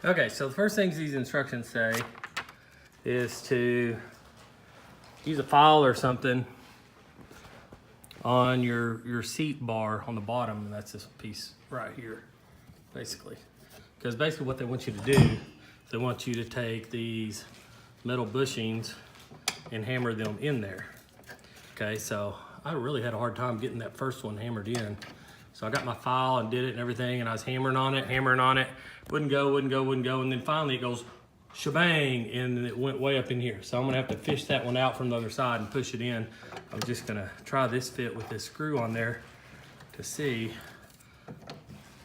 Okay, so the first things these instructions say is to use a file or something on your seat bar on the bottom, and that's this piece right here, basically. Because basically what they want you to do is they want you to take these metal bushings and hammer them in there. Okay, so I really had a hard time getting that first one hammered in. So I got my file and did it and everything, and I was hammering on it, wouldn't go, and then finally it goes shebang, and it went way up in here. So I'm gonna have to fish that one out from the other side and push it in. I'm just gonna try this fit with this screw on there to see,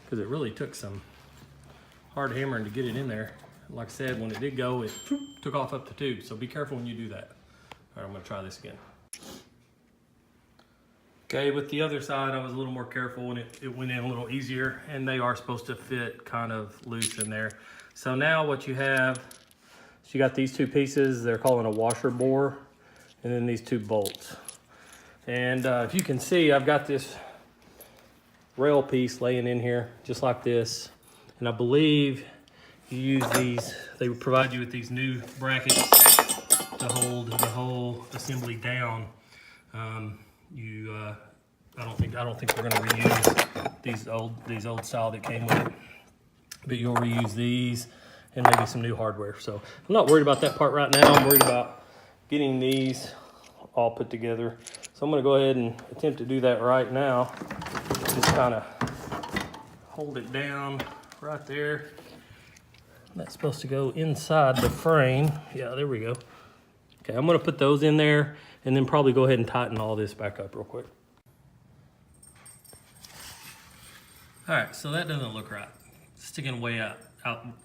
because it really took some hard hammering to get it in there. Like I said, when it did go, it took off up the tube, so be careful when you do that. All right, I'm gonna try this again. Okay, with the other side, I was a little more careful and it went in a little easier, and they are supposed to fit kind of loose in there. So now what you have, so you got these two pieces, they're calling a washer bore, and then these two bolts. And if you can see, I've got this rail piece laying in here, just like this. And I believe you use these, they provide you with these new brackets to hold the whole assembly down. I don't think we're gonna reuse these old style that came with it, but you'll reuse these and maybe some new hardware. So I'm not worried about that part right now. I'm worried about getting these all put together. So I'm gonna go ahead and attempt to do that right now. Just kind of hold it down right there. That's supposed to go inside the frame. Yeah, there we go. Okay, I'm gonna put those in there and then probably go ahead and tighten all this back up real quick. All right, so that doesn't look right. It's sticking way out.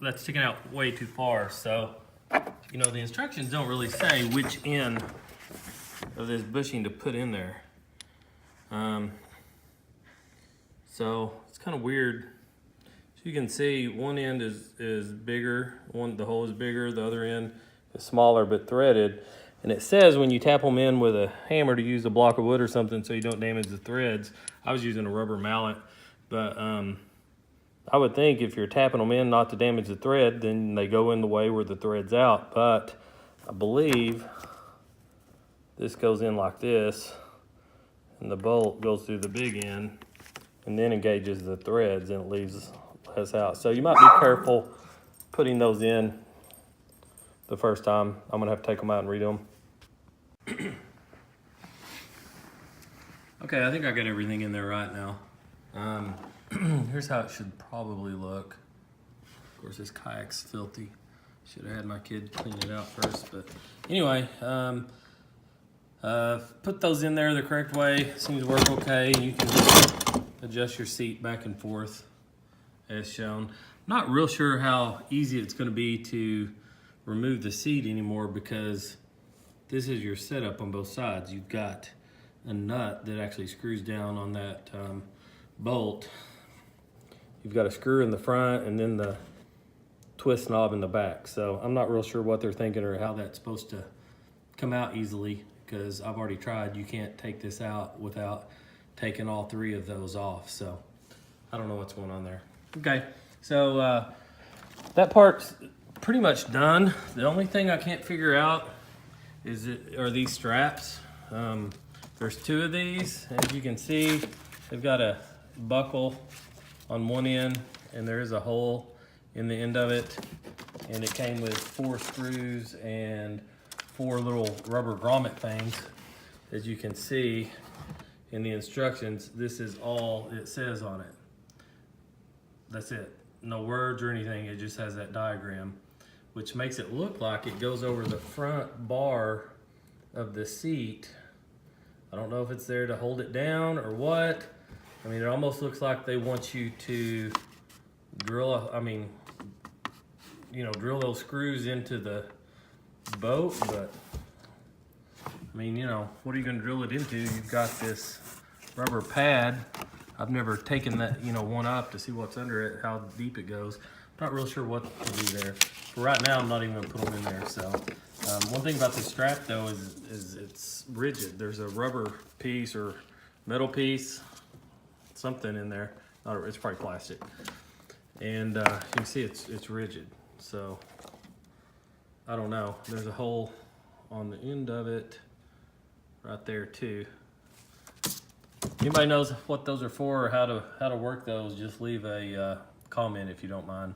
That's sticking out way too far. So, you know, the instructions don't really say which end of this bushing to put in there. So it's kind of weird. So you can see one end is bigger, the hole is bigger, the other end is smaller but threaded. And it says when you tap them in with a hammer to use a block of wood or something so you don't damage the threads. I was using a rubber mallet, but I would think if you're tapping them in not to damage the thread, then they go in the way where the thread's out. But I believe this goes in like this, and the bolt goes through the big end and then engages the threads, and it leaves us out. So you might be careful putting those in the first time. I'm gonna have to take them out and redo them. Okay, I think I got everything in there right now. Here's how it should probably look. Of course, this kayak's filthy. Should have had my kid clean it out first, but anyway, put those in there the correct way. Seems to work okay. You can just adjust your seat back and forth as shown. Not real sure how easy it's going to be to remove the seat anymore, because this is your setup on both sides. You've got a nut that actually screws down on that bolt. You've got a screw in the front and then the twist knob in the back. So I'm not real sure what they're thinking or how that's supposed to come out easily, because I've already tried. You can't take this out without taking all three of those off. So I don't know what's going on there. Okay, so that part's pretty much done. The only thing I can't figure out are these straps. There's two of these. As you can see, they've got a buckle on one end, and there is a hole in the end of it. And it came with 4 screws and 4 little rubber grommet things. As you can see in the instructions, this is all it says on it. That's it. No words or anything. It just has that diagram, which makes it look like it goes over the front bar of the seat. I don't know if it's there to hold it down or what. I mean, it almost looks like they want you to drill drill those screws into the boat, but I mean, you know, what are you gonna drill it into? You've got this rubber pad. I've never taken that, one up to see what's under it, how deep it goes. I'm not real sure what to do there. For right now, I'm not even gonna put them in there. So one thing about this strap though is it's rigid. There's a rubber piece or metal piece, something in there. It's probably plastic. And you can see it's rigid. So I don't know. There's a hole on the end of it right there too. Anybody knows what those are for or how to work those, just leave a comment if you don't mind.